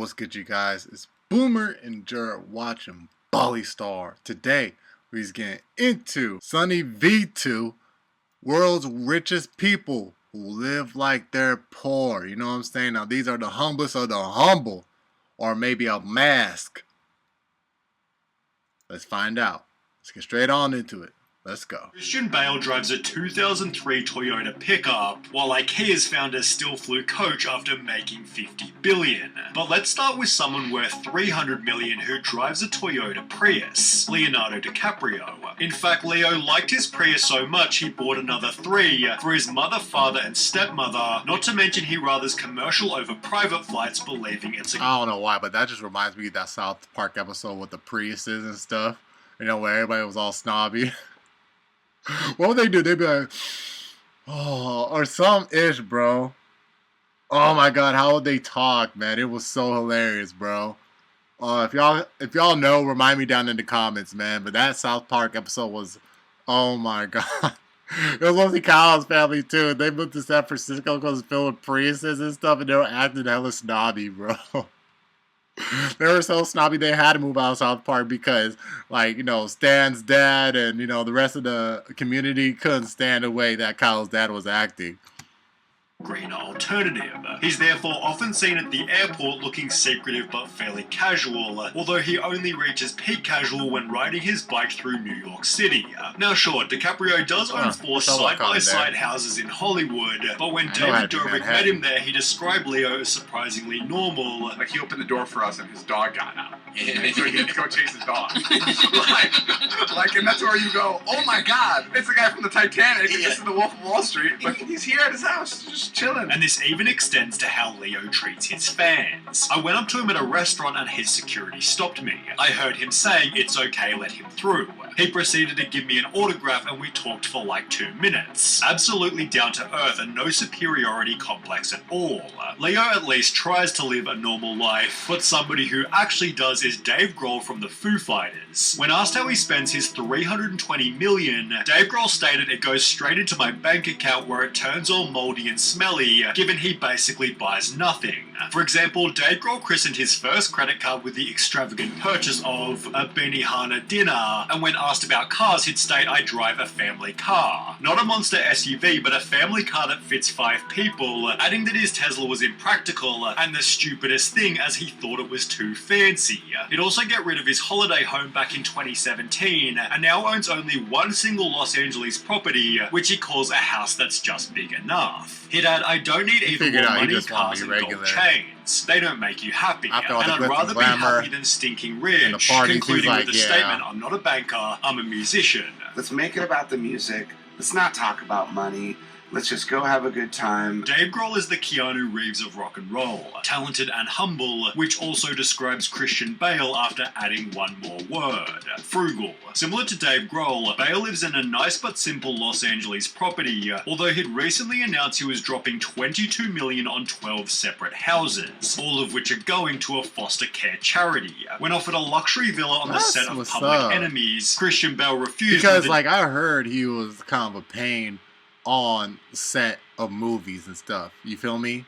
What's good, you guys? It's Boomer and Jared watching Bali Star. Today, we're getting into Sunny V2, world's richest people who live like they're poor. You know what I'm saying? Now, these are the humblest of the humble, or maybe a mask. Let's find out. Let's get straight on into it. Let's go. Christian Bale drives a 2003 Toyota pickup, while IKEA's founder still flew coach after making $50 billion. But let's start with someone worth $300 million who drives a Toyota Prius, Leonardo DiCaprio. In fact, Leo liked his Prius so much he bought another 3 for his mother, father, and stepmother, not to mention he rathers commercial over private flights, believing it's a... I don't know why, but that just reminds me of that South Park episode with the Priuses and stuff. You know, where everybody was all snobby. What would they do? They'd be like, oh, or some ish, bro. Oh my god, how would they talk, man? It was so hilarious, bro. If y'all know, remind me down in the comments, man. But that South Park episode was, oh my god. It was mostly Kyle's family too. They moved to San Francisco because it's filled with Priuses and stuff, and they were acting hella snobby, bro. They were so snobby they had to move out of South Park because, like, you know, Stan's dad and, you know, the rest of the community couldn't stand the way that Kyle's dad was acting. Greener alternative. He's therefore often seen at the airport looking secretive but fairly casual, although he only reaches peak casual when riding his bike through New York City. Now sure, DiCaprio does own 4 side-by-side houses in Hollywood, but when David Dobrik met him there, he described Leo as surprisingly normal. Like, he opened the door for us and his dog got out. And so he had to go chase his dog. and that's where you go, oh my god, it's the guy from the Titanic, and this is the Wolf of Wall Street, but he's here at his house, just chilling. And this even extends to how Leo treats his fans. I went up to him at a restaurant and his security stopped me. I heard him saying, "It's okay, let him through." He proceeded to give me an autograph and we talked for like 2 minutes. Absolutely down to earth and no superiority complex at all. Leo at least tries to live a normal life, but somebody who actually does is Dave Grohl from the Foo Fighters. When asked how he spends his $320 million, Dave Grohl stated it goes straight into my bank account where it turns all moldy and smelly, given he basically buys nothing. For example, Dave Grohl christened his first credit card with the extravagant purchase of a Benihana dinner, and when asked about cars, he'd state, "I drive a family car." Not a monster SUV, but a family car that fits 5 people, adding that his Tesla was impractical and the stupidest thing as he thought it was too fancy. He'd also get rid of his holiday home back in 2017, and now owns only one single Los Angeles property, which he calls a house that's just big enough. He'd add, "I don't need either more money, cars, and gold chains. They don't make you happy, and I'd rather be happy than stinking rich," concluding with the statement, "I'm not a banker, I'm a musician." Let's make it about the music. Let's not talk about money. Let's just go have a good time. Dave Grohl is the Keanu Reeves of rock and roll, talented and humble, which also describes Christian Bale after adding one more word, frugal. Similar to Dave Grohl, Bale lives in a nice but simple Los Angeles property, although he'd recently announced he was dropping $22 million on 12 separate houses, all of which are going to a foster care charity. When offered a luxury villa on the set of Public Enemies, Christian Bale refused. Because, like, I heard he was kind of a pain on the set of movies and stuff. You feel me?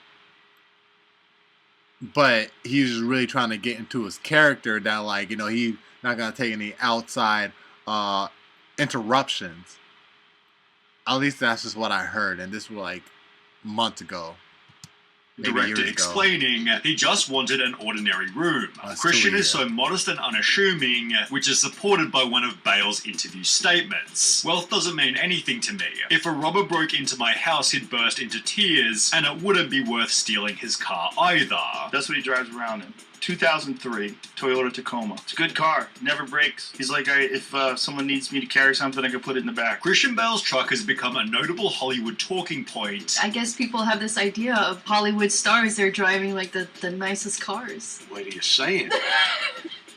But he's just really trying to get into his character that, like, you know, he's not going to take any outside interruptions. At least that's just what I heard. And this was like months ago. Director explaining he just wanted an ordinary room. Christian is so modest and unassuming, which is supported by one of Bale's interview statements. "Wealth doesn't mean anything to me. If a robber broke into my house, he'd burst into tears, and it wouldn't be worth stealing his car either." That's what he drives around in. 2003 Toyota Tacoma. It's a good car. Never breaks. He's like, if someone needs me to carry something, I can put it in the back. Christian Bale's truck has become a notable Hollywood talking point. I guess people have this idea of Hollywood stars, they're driving like the nicest cars. What are you saying?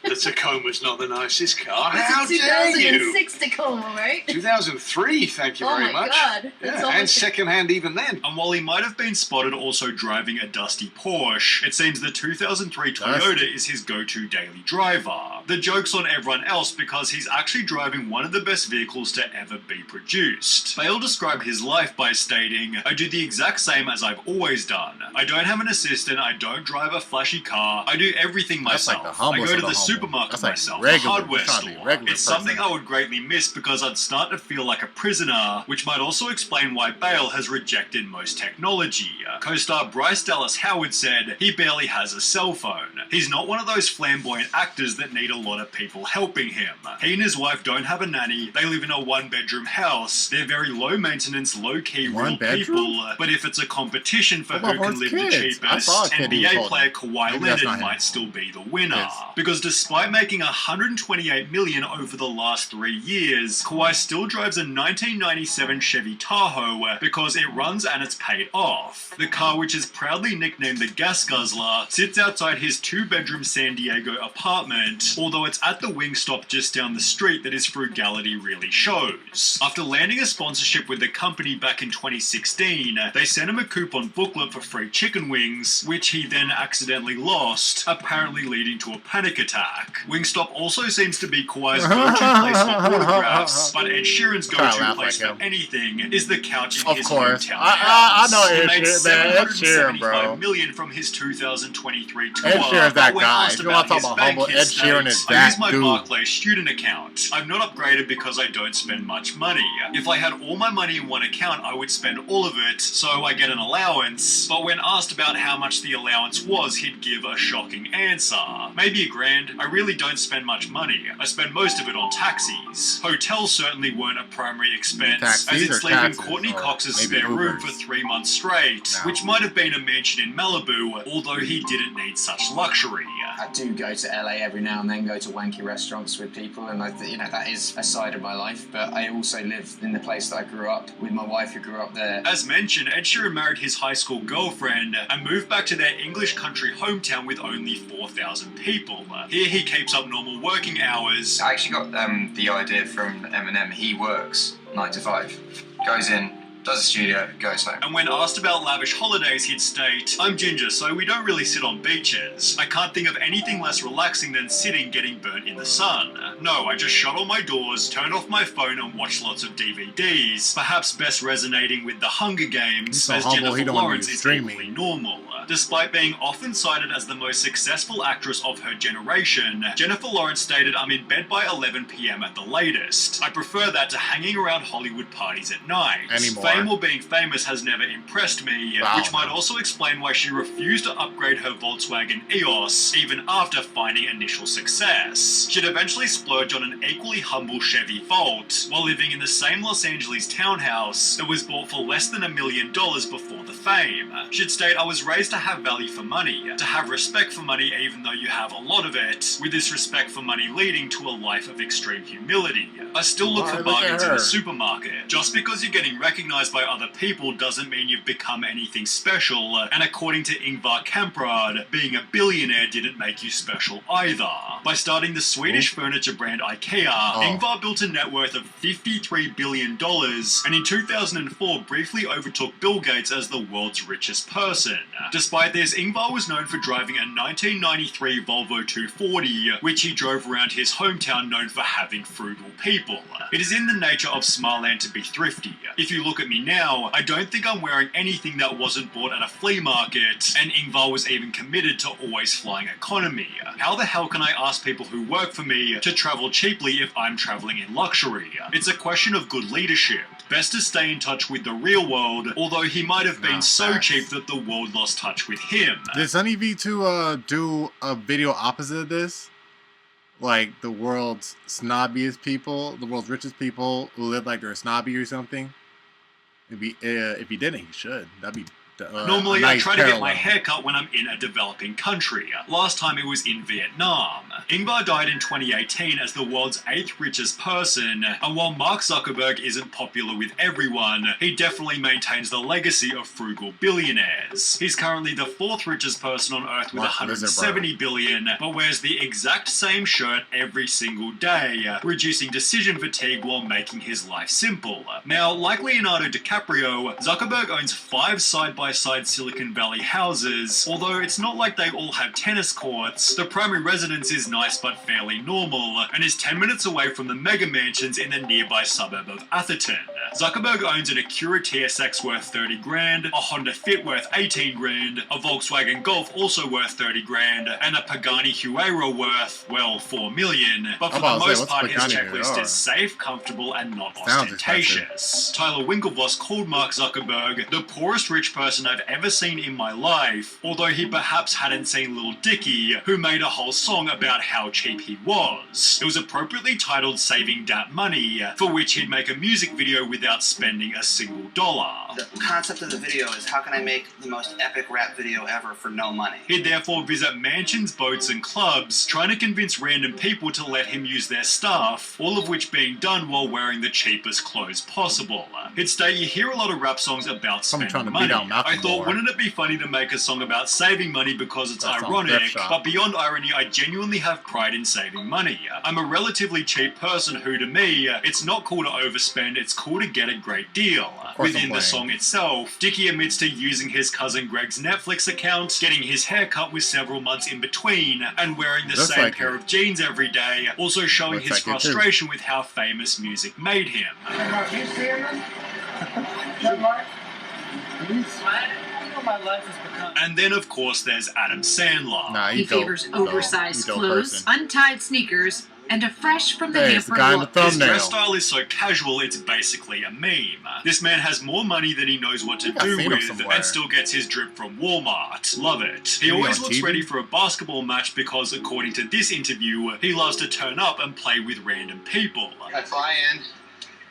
The Tacoma's not the nicest car. It's How a dare you? 2006 Tacoma, right? 2003, thank you very much. Oh my god. Yeah, and second-hand even then. And while he might have been spotted also driving a dusty Porsche, it seems the 2003 Toyota is his go-to daily driver. The joke's on everyone else because he's actually driving one of the best vehicles to ever be produced. Bale described his life by stating, "I do the exact same as I've always done. I don't have an assistant, I don't drive a flashy car, I do everything myself. I go to the supermarket myself, the hardware store. It's something I would greatly miss because I'd start to feel like a prisoner," which might also explain why Bale has rejected most technology. Co-star Bryce Dallas Howard said, "He barely has a cell phone. He's not one of those flamboyant actors that need a lot of people helping him. He and his wife don't have a nanny, they live in a one-bedroom house, they're very low-maintenance, low-key real people, but if it's a competition for who can live the cheapest, NBA player Kawhi Leonard might still be the winner." Because despite making $128 million over the last 3 years, Kawhi still drives a 1997 Chevy Tahoe because it runs and it's paid off. The car, which is proudly nicknamed the Gas Guzzler, sits outside his 2-bedroom San Diego apartment, although it's at the Wingstop just down the street that his frugality really shows. After landing a sponsorship with the company back in 2016, they sent him a coupon booklet for free chicken wings, which he then accidentally lost, apparently leading to a panic attack. Wingstop also seems to be Kawhi's go-to place for autographs, but Ed Sheeran's go-to place for anything is the couch in his hometown I house. know He Ed made Sheeran, man. Ed Sheeran, bro. $775 million from his 2023 tour. Ed Sheeran's that When guy. asked If you want to about talk his about humble, bank, Ed he Sheeran is states, "I that use my dude." Barclays student account. I've not upgraded because I don't spend much money. If I had all my money in one account, I would spend all of it, so I get an allowance." But when asked about how much the allowance was, he'd give a shocking answer. "Maybe $1,000. I really don't spend much money. I spend most of it on taxis. Hotels certainly weren't a primary expense, as Taxis it's or leaving taxes, Courtney or Cox's maybe spare room Ubers? for 3 months straight, No. which might have been a mansion in Malibu, although he didn't need such luxury." I do go to LA every now and then, go to wanky restaurants with people, and that is a side of my life. But I also live in the place that I grew up with my wife, who grew up there. As mentioned, Ed Sheeran married his high school girlfriend and moved back to their English country hometown with only 4,000 people. Here he keeps up normal working hours. I actually got the idea from Eminem. He works 9 to 5, goes in, does a studio, goes home. And when asked about lavish holidays, he'd state, "I'm ginger, so we don't really sit on beaches. I can't think of anything less relaxing than sitting getting burnt in the sun. No, I just shut all my doors, turned off my phone and watched lots of DVDs, perhaps best resonating with The Hunger Games, so as humble, he Jennifer don't wanna Lawrence be is streaming. equally normal." Despite being often cited as the most successful actress of her generation, Jennifer Lawrence stated, "I'm in bed by 11 p.m. at the latest. I prefer that to hanging around Hollywood parties at night. Anymore. Fame or being famous has never impressed me," Wow. which might also explain why she refused to upgrade her Volkswagen EOS even after finding initial success. She'd eventually splurge on an equally humble Chevy Volt while living in the same Los Angeles townhouse that was bought for less than $1 million before the fame. She'd state, "I was raised to have value for money, to have respect for money even though you have a lot of it, with this respect for money leading to a life of extreme humility. I still look for bargains in the supermarket. Just because you're getting recognized by other people doesn't mean you've become anything special, and according to Ingvar Kamprad, being a billionaire didn't make you special either. By starting the Swedish furniture brand IKEA, Ingvar built a net worth of $53 billion, and in 2004 briefly overtook Bill Gates as the world's richest person. Despite this, Ingvar was known for driving a 1993 Volvo 240, which he drove around his hometown, known for having frugal people. It is in the nature of Smartland to be thrifty. If you look at me now, I don't think I'm wearing anything that wasn't bought at a flea market, and Ingvar was even committed to always flying economy. How the hell can I ask people who work for me to travel cheaply if I'm traveling in luxury? It's a question of good leadership. Best to stay in touch with the real world, although he might have been so cheap that the world lost touch with him. Did Sunny V2 do a video opposite of this? Like the world's snobbiest people, the world's richest people who live like they're snobby or something? If he didn't, he should. That'd be Normally, I try to get my parallel. hair cut when I'm in a developing country. Last time it was in Vietnam. Ingvar died in 2018 as the world's 8th richest person, and while Mark Zuckerberg isn't popular with everyone, he definitely maintains the legacy of frugal billionaires. He's currently the 4th richest person on Earth with $170 billion, but wears the exact same shirt every single day, reducing decision fatigue while making his life simple. Now, like Leonardo DiCaprio, Zuckerberg owns 5 side-by side-by-side Silicon Valley houses, although it's not like they all have tennis courts. The primary residence is nice but fairly normal, and is 10 minutes away from the mega mansions in the nearby suburb of Atherton. Zuckerberg owns an Acura TSX worth 30 grand, a Honda Fit worth 18 grand, a Volkswagen Golf also worth 30 grand, and a Pagani Huayra worth, well, 4 million. But for the most part, his checklist is safe, comfortable, and not ostentatious. Tyler Winklevoss called Mark Zuckerberg the poorest rich person I've ever seen in my life, although he perhaps hadn't seen Lil Dicky, who made a whole song about how cheap he was. It was appropriately titled Saving Dat Money, for which he'd make a music video without spending a single dollar. The concept of the video is, how can I make the most epic rap video ever for no money? He'd therefore visit mansions, boats, and clubs, trying to convince random people to let him use their stuff, all of which being done while wearing the cheapest clothes possible. He'd state, you hear a lot of rap songs about spending money. I thought, wouldn't it be funny to make a song about saving money because it's ironic, but beyond irony, I genuinely have pride in saving money. I'm a relatively cheap person who, to me, it's not cool to overspend, it's cool to get a great deal. Within the song itself, Dicky admits to using his cousin Greg's Netflix account, getting his hair cut with several months in between, and wearing the same pair of jeans every day, also showing his frustration with how famous music made him. You seeing them? And then, of course, there's Adam Sandler. He favors oversized clothes, untied sneakers, and a fresh from the hamper look. His dress style is so casual, it's basically a meme. This man has more money than he knows what to do with, and still gets his drip from Walmart. Love it. He always looks ready for a basketball match because, according to this interview, he loves to turn up and play with random people. I fly in,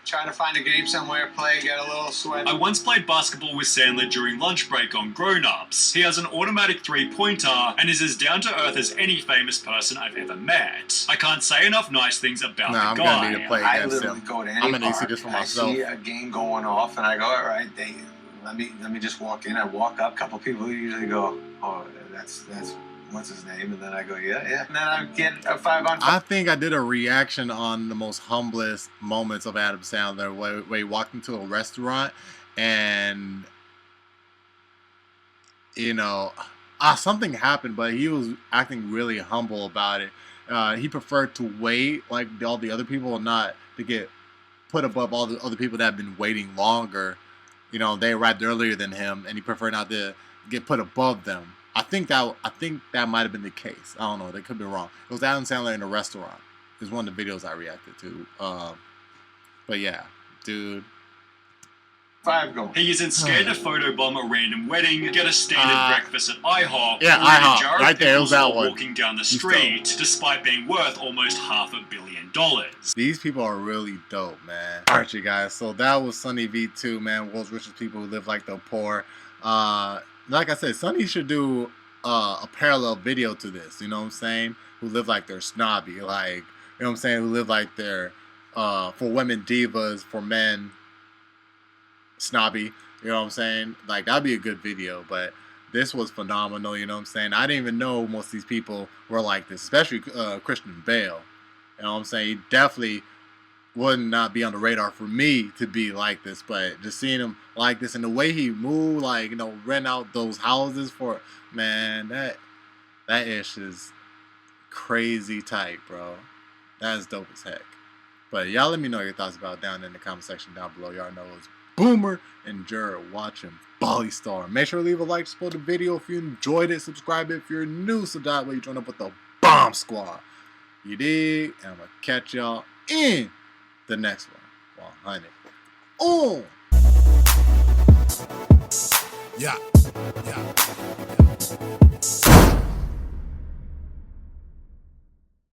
try to find a game somewhere, play, get a little sweat. I once played basketball with Sandler during lunch break on Grown Ups. He has an automatic three-pointer and is as down-to-earth as any famous person I've ever met. I can't say enough nice things about the guy. Gonna need to play I literally go to any park, I see a game going off, and I go, all right, let me just walk in. I walk up, a couple people usually go, oh, that's what's his name? And then I go, yeah. And then I get a 5-on-5. I think I did a reaction on the most humblest moments of Adam Sandler, where he walked into a restaurant and, you know, something happened, but he was acting really humble about it. He preferred to wait like all the other people, and not to get put above all the other people that have been waiting longer. You know, they arrived earlier than him, and he preferred not to get put above them. I think that might have been the case. I don't know. They could be wrong. It was Adam Sandler in a restaurant. It was one of the videos I reacted to. But yeah, dude. 5 goals. He isn't scared to photobomb a random wedding, get a standard breakfast at IHOP, yeah, or eat IHOP. a jar Right of there, it was pickles that while one. walking down the street, despite being worth almost $500 million. These people are really dope, man. Alright, you guys. So that was Sonny V2, man. World's richest people who live like the poor. Like I said, Sonny should do a parallel video to this, you know what I'm saying? Who live like they're snobby, like, you know what I'm saying? Who live like they're, for women, divas, for men, snobby, you know what I'm saying? Like, that'd be a good video, but this was phenomenal, you know what I'm saying? I didn't even know most of these people were like this, especially Christian Bale, you know what I'm saying? He definitely would not be on the radar for me to be like this, but just seeing him like this and the way he moved, like, you know, rent out those houses for, man, that ish is crazy tight, bro. That is dope as heck. But y'all let me know your thoughts about it down in the comment section down below. Y'all know it's Boomer and Jared watching Bali Star. Make sure to leave a like, support the video if you enjoyed it, subscribe if you're new, so that way you join up with the Bomb Squad. You dig? And I'm gonna catch y'all in the next one. 100. Oh! Yeah.